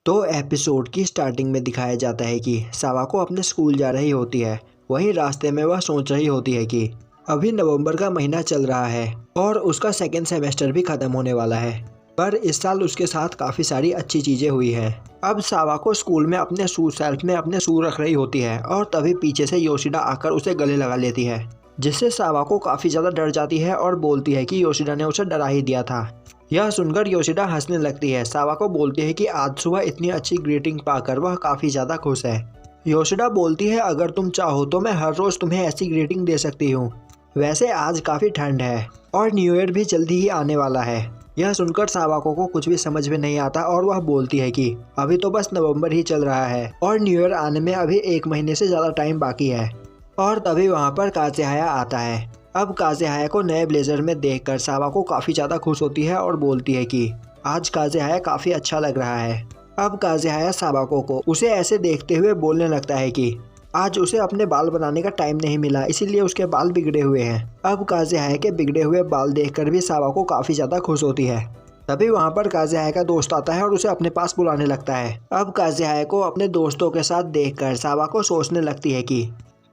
तो एपिसोड की स्टार्टिंग में दिखाया जाता है कि सावाको अपने स्कूल जा रही होती है। वहीं रास्ते में वह सोच रही होती है कि अभी नवंबर का महीना चल रहा है और उसका सेकेंड सेमेस्टर भी खत्म होने वाला है, पर इस साल उसके साथ काफ़ी सारी अच्छी चीज़ें हुई हैं। अब सावाको स्कूल में अपने शू शेल्फ में अपने शू रख रही होती है और तभी पीछे से योशिडा आकर उसे गले लगा लेती है, जिससे सावाको काफ़ी ज़्यादा डर जाती है और बोलती है कि योशिडा ने उसे डरा ही दिया था। यह सुनकर योशिडा हंसने लगती है। सावाको बोलती है कि आज सुबह इतनी अच्छी ग्रीटिंग पाकर वह काफ़ी ज़्यादा खुश है। योशिडा बोलती है, अगर तुम चाहो तो मैं हर रोज़ तुम्हें ऐसी ग्रीटिंग दे सकती हूँ। वैसे आज काफ़ी ठंड है और न्यू ईयर भी जल्दी ही आने वाला है। यह सुनकर सावाको को कुछ भी समझ में नहीं आता और वह बोलती है कि अभी तो बस नवंबर ही चल रहा है और न्यू ईयर आने में अभी 1 महीने से ज़्यादा टाइम बाकी है। और तभी वहाँ पर काज़ेहाया आता है। अब काज़ेहाया को नए ब्लेजर में देखकर सावाको काफ़ी ज़्यादा खुश होती है और बोलती है कि आज काज़ेहाया काफ़ी अच्छा लग रहा है। अब काज़ेहाया सावाको को उसे ऐसे देखते हुए बोलने लगता है कि आज उसे अपने बाल बनाने का टाइम नहीं मिला, इसीलिए उसके बाल बिगड़े हुए हैं। अब काज़ेहाया के बिगड़े हुए बाल देखकर भी सावाको काफ़ी ज़्यादा खुश होती है। तभी वहाँ पर काज़ेहाया का दोस्त आता है और उसे अपने पास बुलाने लगता है। अब काज़ेहाया को अपने दोस्तों के साथ देखकर सावाको सोचने लगती है कि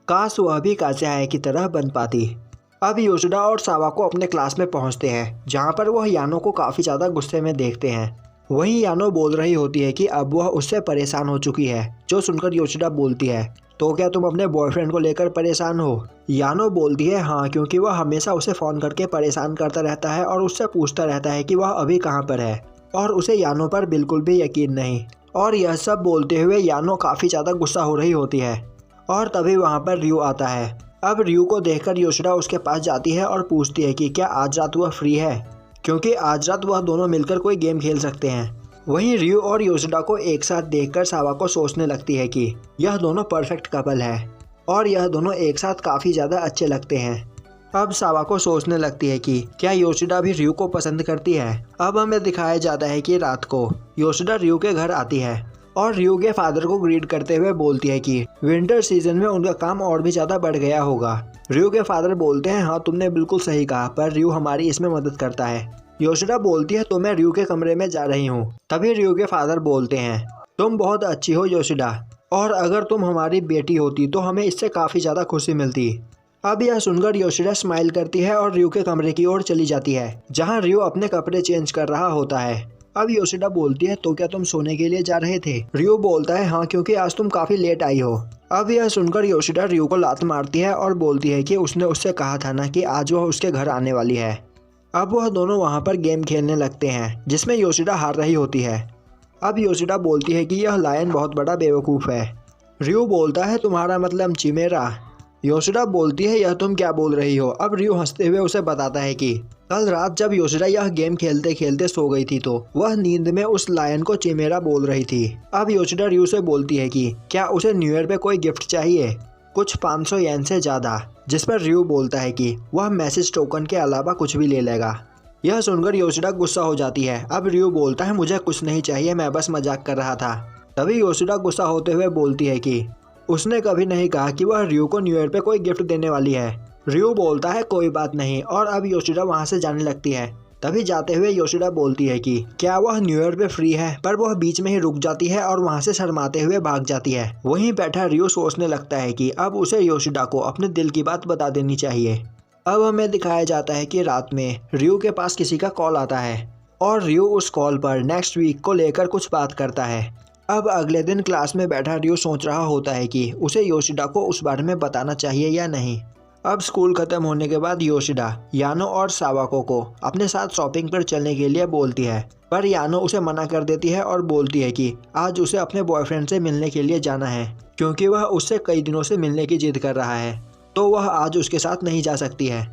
काश वह भी काज़ेहाया की तरह बन पाती। अब योशिडा और सावाको अपने क्लास में पहुंचते हैं, जहां पर वह यानो को काफ़ी ज़्यादा गुस्से में देखते हैं। वहीं यानो बोल रही होती है कि अब वह उससे परेशान हो चुकी है, जो सुनकर योशिडा बोलती है, तो क्या तुम अपने बॉयफ्रेंड को लेकर परेशान हो? यानो बोलती है हाँ, क्योंकि वह हमेशा उसे फ़ोन करके परेशान करता रहता है और उससे पूछता रहता है कि वह अभी कहाँ पर है, और उसे यानो पर बिल्कुल भी यकीन नहीं। और यह सब बोलते हुए यानो काफ़ी ज़्यादा गुस्सा हो रही होती है। और तभी वहाँ पर रियो आता है। अब रियो को देखकर योशिडा उसके पास जाती है और पूछती है कि क्या आज रात वह फ्री है, क्योंकि आज रात वह दोनों मिलकर कोई गेम खेल सकते हैं। वहीं रियो और योशिडा को एक साथ देखकर सावाको सोचने लगती है कि यह दोनों परफेक्ट कपल है और यह दोनों एक साथ काफ़ी ज़्यादा अच्छे लगते हैं। अब सावाको सोचने लगती है कि क्या योशिडा भी रियो को पसंद करती है। अब हमें दिखाया जाता है कि रात को योशिडा रियो के घर आती है और रियो के फादर को ग्रीट करते हुए बोलती है कि विंटर सीजन में उनका काम और भी ज़्यादा बढ़ गया होगा। रियो के फादर बोलते हैं हाँ, तुमने बिल्कुल सही कहा, पर रियो हमारी इसमें मदद करता है। योशिडा बोलती है तो मैं रियो के कमरे में जा रही हूँ। तभी रियो के फादर बोलते हैं तुम बहुत अच्छी हो योशिडा, और अगर तुम हमारी बेटी होती तो हमें इससे काफ़ी ज़्यादा खुशी मिलती। अब यह सुनकर योशिडा स्माइल करती है और रियो के कमरे की ओर चली जाती है, जहाँ रियो अपने कपड़े चेंज कर रहा होता है। अब योशिडा बोलती है तो क्या तुम सोने के लिए जा रहे थे? रियो बोलता है हाँ, क्योंकि आज तुम काफ़ी लेट आई हो। अब यह सुनकर योशिडा रियो को लात मारती है और बोलती है कि उसने उससे कहा था ना कि आज वह उसके घर आने वाली है। अब वह दोनों वहाँ पर गेम खेलने लगते हैं, जिसमें योशिडा हार रही होती है। अब योशिडा बोलती है कि यह लायन बहुत बड़ा बेवकूफ़ है। रियो बोलता है तुम्हारा मतलब चिमेरा? योशिडा बोलती है यह तुम क्या बोल रही हो? अब रियो हंसते हुए उसे बताता है कि कल रात जब योशिडा यह गेम खेलते खेलते सो गई थी तो वह नींद में उस लायन को चिमेरा बोल रही थी। अब योशिडा रियो से बोलती है कि क्या उसे न्यू ईयर पे कोई गिफ्ट चाहिए, कुछ 500 येन से ज़्यादा, जिस पर रियो बोलता है कि वह मैसेज टोकन के अलावा कुछ भी ले लेगा। यह सुनकर योशिडा गुस्सा हो जाती है। अब रियो बोलता है मुझे कुछ नहीं चाहिए, मैं बस मजाक कर रहा था। तभी योशिडा गुस्सा होते हुए बोलती है कि उसने कभी नहीं कहा कि वह रियो को न्यू ईयर पे कोई गिफ्ट देने वाली है। रियो बोलता है कोई बात नहीं, और अब योशिडा वहाँ से जाने लगती है। तभी जाते हुए योशिडा बोलती है कि क्या वह न्यू ईयर पे फ्री है, पर वह बीच में ही रुक जाती है और वहाँ से शर्माते हुए भाग जाती है। वहीं बैठा रियो सोचने लगता है कि अब उसे योशिडा को अपने दिल की बात बता देनी चाहिए। अब हमें दिखाया जाता है कि रात में रियो के पास किसी का कॉल आता है और रियो उस कॉल पर नेक्स्ट वीक को लेकर कुछ बात करता है। अब अगले दिन क्लास में बैठा रियो सोच रहा होता है कि उसे योशिडा को उस बारे में बताना चाहिए या नहीं। अब स्कूल खत्म होने के बाद योशिडा यानो और सावाको को अपने साथ शॉपिंग पर चलने के लिए बोलती है, पर यानो उसे मना कर देती है और बोलती है कि आज उसे अपने बॉयफ्रेंड से मिलने के लिए जाना है, क्योंकि वह उससे कई दिनों से मिलने की जिद कर रहा है, तो वह आज उसके साथ नहीं जा सकती है।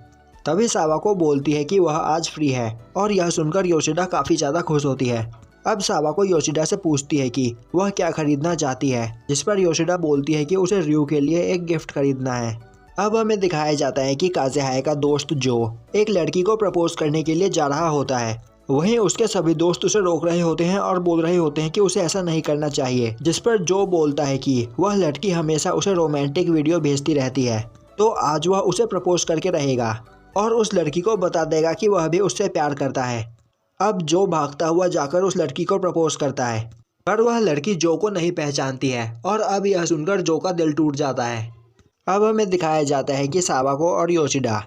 तभी सावाको बोलती है कि वह आज फ्री है, और यह सुनकर योशिडा काफ़ी ज़्यादा खुश होती है। अब सावाको योशिडा से पूछती है कि वह क्या खरीदना चाहती है, जिस पर योशिडा बोलती है कि उसे रियो के लिए एक गिफ्ट खरीदना है। अब हमें दिखाया जाता है कि काज़ेहाया का दोस्त जो एक लड़की को प्रपोज करने के लिए जा रहा होता है, वहीं उसके सभी दोस्त उसे रोक रहे होते हैं और बोल रहे होते हैं कि उसे ऐसा नहीं करना चाहिए, जिस पर जो बोलता है कि वह लड़की हमेशा उसे रोमांटिक वीडियो भेजती रहती है, तो आज वह उसे प्रपोज करके रहेगा और उस लड़की को बता देगा कि वह भी उससे प्यार करता है। अब जो भागता हुआ जाकर उस लड़की को प्रपोज करता है। पर वह लड़की जो को नहीं पहचानती है और अब यह सुनकर जो का दिल टूट जाता है। अब हमें दिखाया जाता है कि सावाको और योशिडा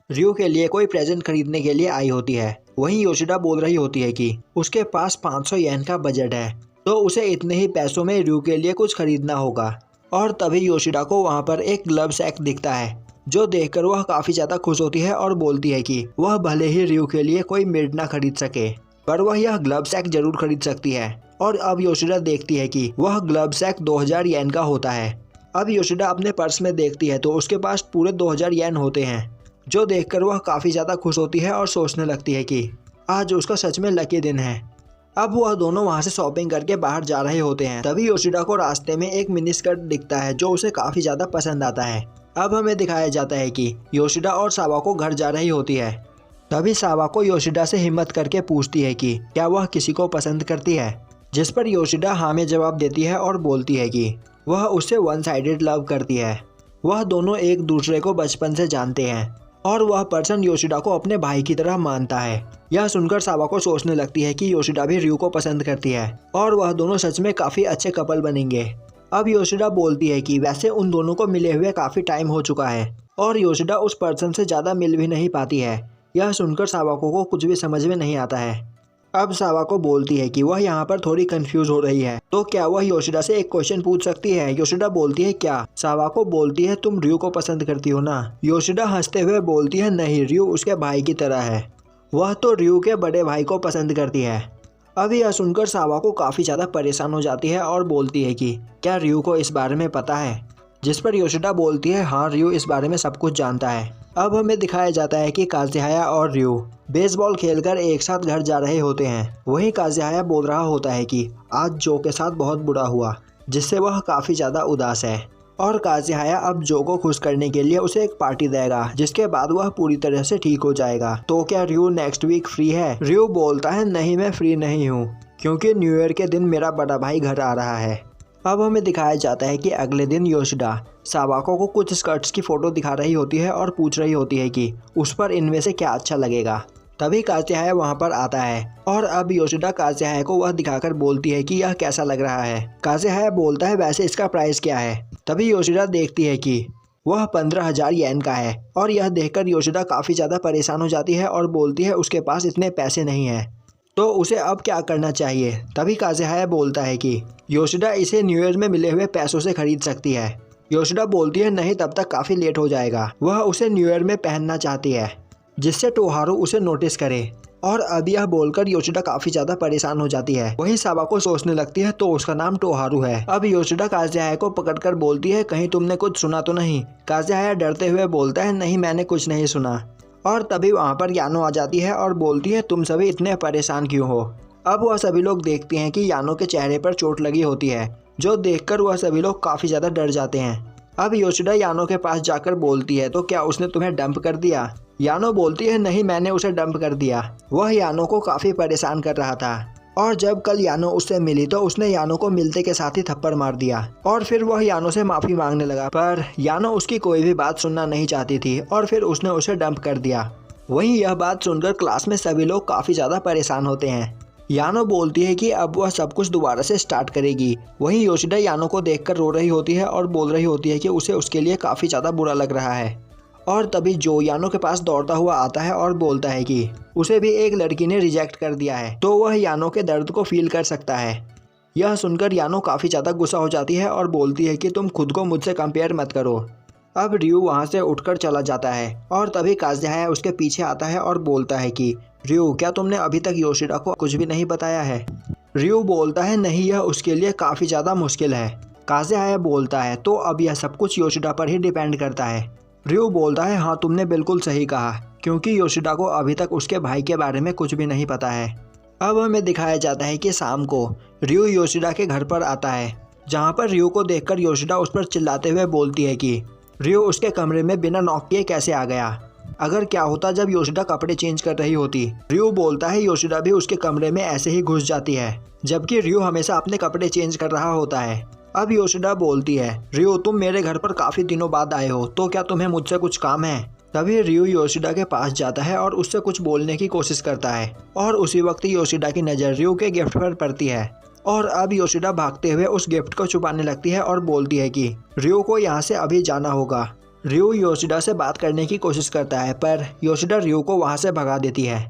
रियो के लिए कोई प्रेजेंट खरीदने के लिए आई होती है। वहीं योशिडा बोल रही होती है कि उसके पास 500 येन का बजट है, तो उसे इतने ही पैसों में रियो के लिए कुछ खरीदना होगा। और तभी योशिडा को वहाँ पर एक ग्लव सैक दिखता है, जो देखकर वह काफ़ी ज़्यादा खुश होती है और बोलती है कि वह भले ही रियो के लिए कोई मेड ना खरीद सके, पर वह यह ग्लव सैक जरूर खरीद सकती है। और अब योशिडा देखती है कि वह ग्लव सैक 2000 येन का होता है। अब योशिडा अपने पर्स में देखती है तो उसके पास पूरे 2000 येन होते हैं, जो देखकर वह काफ़ी ज़्यादा खुश होती है और सोचने लगती है कि आज उसका सच में लकी दिन है। अब वह दोनों वहाँ से शॉपिंग करके बाहर जा रहे होते हैं। तभी योशिडा को रास्ते में एक मिनी स्कर्ट दिखता है जो उसे काफ़ी ज़्यादा पसंद आता है। अब हमें दिखाया जाता है कि योशिडा और सावाको घर जा रही होती है। तभी सावाको योशिडा से हिम्मत करके पूछती है कि क्या वह किसी को पसंद करती है, जिस पर योशिडा हाँ में जवाब देती है और बोलती है कि वह उससे वन साइडेड लव करती है। वह दोनों एक दूसरे को बचपन से जानते हैं और वह पर्सन योशिडा को अपने भाई की तरह मानता है। यह सुनकर सावाको सोचने लगती है कि योशिडा भी रियो को पसंद करती है और वह दोनों सच में काफ़ी अच्छे कपल बनेंगे। अब योशिडा बोलती है कि वैसे उन दोनों को मिले हुए काफ़ी टाइम हो चुका है और योशिडा उस पर्सन से ज़्यादा मिल भी नहीं पाती है। यह सुनकर सावाको को कुछ भी समझ में नहीं आता है। अब सावाको बोलती है कि वह यहाँ पर थोड़ी कंफ्यूज हो रही है, तो क्या वह योशिडा से एक क्वेश्चन पूछ सकती है। योशिडा बोलती है क्या। सावाको बोलती है तुम रियो को पसंद करती हो ना। योशिडा हंसते हुए बोलती है नहीं, रियो उसके भाई की तरह है, वह तो रियो के बड़े भाई को पसंद करती है। अब यह सुनकर सावाको काफ़ी ज़्यादा परेशान हो जाती है और बोलती है कि क्या रियो को इस बारे में पता है, जिस पर योशिडा बोलती है हाँ, रियो इस बारे में सब कुछ जानता है। अब हमें दिखाया जाता है कि काज़ुहाया और रियो बेसबॉल खेलकर एक साथ घर जा रहे होते हैं। वहीं काज़ुहाया बोल रहा होता है कि आज जो के साथ बहुत बुरा हुआ, जिससे वह काफ़ी ज़्यादा उदास है और काज़ुहाया अब जो को खुश करने के लिए उसे एक पार्टी देगा, जिसके बाद वह पूरी तरह से ठीक हो जाएगा। तो क्या रियो नेक्स्ट वीक फ्री है। रियो बोलता है नहीं, मैं फ्री नहीं हूँ, क्योंकि न्यू ईयर के दिन मेरा बड़ा भाई घर आ रहा है। अब हमें दिखाया जाता है कि अगले दिन योशिडा सावाको को कुछ स्कर्ट्स की फ़ोटो दिखा रही होती है और पूछ रही होती है कि उस पर इनमें से क्या अच्छा लगेगा। तभी काज़ुहाया वहाँ पर आता है और अब योशिडा काज़ुहाया को वह दिखाकर बोलती है कि यह कैसा लग रहा है। काज़ुहाया बोलता है वैसे इसका प्राइस क्या है। तभी योशिडा देखती है कि वह 15,000 येन का है और यह देखकर योशिडा काफ़ी ज़्यादा परेशान हो जाती है और बोलती है उसके पास इतने पैसे नहीं हैं, तो उसे अब क्या करना चाहिए। तभी काज़ुहाया बोलता है कि योशिडा इसे न्यू ईयर में मिले हुए पैसों से खरीद सकती है। योशिडा बोलती है नहीं, तब तक काफ़ी लेट हो जाएगा। वह उसे न्यू ईयर में पहनना चाहती है, जिससे टोहारू उसे नोटिस करे। और अब यह बोलकर योशिडा काफ़ी ज़्यादा परेशान हो जाती है। वहीं सावाको सोचने लगती है तो उसका नाम टोहारू है। अब योशिडा काज़ुहाया को पकड़कर बोलती है कहीं तुमने कुछ सुना तो नहीं। काज़ुहाया डरते हुए बोलता है नहीं, मैंने कुछ नहीं सुना। और तभी वहाँ पर यानो आ जाती है और बोलती है तुम सभी इतने परेशान क्यों हो। अब वह सभी लोग देखते हैं कि यानो के चेहरे पर चोट लगी होती है, जो देखकर वह सभी लोग काफ़ी ज़्यादा डर जाते हैं। अब योशिडा यानो के पास जाकर बोलती है तो क्या उसने तुम्हें डंप कर दिया। यानो बोलती है नहीं, मैंने उसे डंप कर दिया। वह यानो को काफ़ी परेशान कर रहा था और जब कल यानो उससे मिली तो उसने यानो को मिलते के साथ ही थप्पड़ मार दिया और फिर वह यानो से माफ़ी मांगने लगा, पर यानो उसकी कोई भी बात सुनना नहीं चाहती थी और फिर उसने उसे डंप कर दिया। वहीं यह बात सुनकर क्लास में सभी लोग काफ़ी ज़्यादा परेशान होते हैं। यानो बोलती है कि अब वह सब कुछ दोबारा से स्टार्ट करेगी। वहीं योशिडा यानो को देखकर रो रही होती है और बोल रही होती है कि उसे उसके लिए काफ़ी ज़्यादा बुरा लग रहा है। और तभी जो यानो के पास दौड़ता हुआ आता है और बोलता है कि उसे भी एक लड़की ने रिजेक्ट कर दिया है, तो वह यानो के दर्द को फील कर सकता है। यह सुनकर यानो काफ़ी ज़्यादा गुस्सा हो जाती है और बोलती है कि तुम खुद को मुझसे कंपेयर मत करो। अब रियो वहाँ से उठकर चला जाता है और तभी काज़ुहाया उसके पीछे आता है और बोलता है कि रियो, क्या तुमने अभी तक योशिडा को कुछ भी नहीं बताया है। रियो बोलता है नहीं, यह उसके लिए काफ़ी ज़्यादा मुश्किल है। काज़ुहाया बोलता है तो अब यह सब कुछ योशिडा पर ही डिपेंड करता है। रियो बोलता है हाँ, तुमने बिल्कुल सही कहा, क्योंकि योशिडा को अभी तक उसके भाई के बारे में कुछ भी नहीं पता है। अब हमें दिखाया जाता है कि शाम को रियो योशिडा के घर पर आता है, जहाँ पर रियो को देखकर योशिडा उस पर चिल्लाते हुए बोलती है कि रियो उसके कमरे में बिना नॉक किए कैसे आ गया। अगर क्या होता जब योशिडा कपड़े चेंज कर रही होती। रियो बोलता है योशिडा भी उसके कमरे में ऐसे ही घुस जाती है, जबकि रियो हमेशा अपने कपड़े चेंज कर रहा होता है। अब योशिडा बोलती है रियो, तुम मेरे घर पर काफ़ी दिनों बाद आए हो, तो क्या तुम्हें मुझसे कुछ काम है। तभी रियो योशिडा के पास जाता है और उससे कुछ बोलने की कोशिश करता है और उसी वक्त योशिडा की नज़र रियो के गिफ्ट पर पड़ती है। और अब योशिडा भागते हुए उस गिफ्ट को छुपाने लगती है और बोलती है कि रियो को यहाँ से अभी जाना होगा। रियो योशिडा से बात करने की कोशिश करता है पर योशिडा रियो को वहाँ से भगा देती है।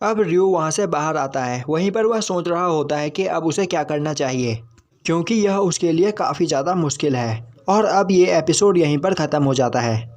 अब रियो वहाँ से बाहर आता है। वहीं पर वह सोच रहा होता है कि अब उसे क्या करना चाहिए, क्योंकि यह उसके लिए काफ़ी ज़्यादा मुश्किल है। और अब ये एपिसोड यहीं पर ख़त्म हो जाता है।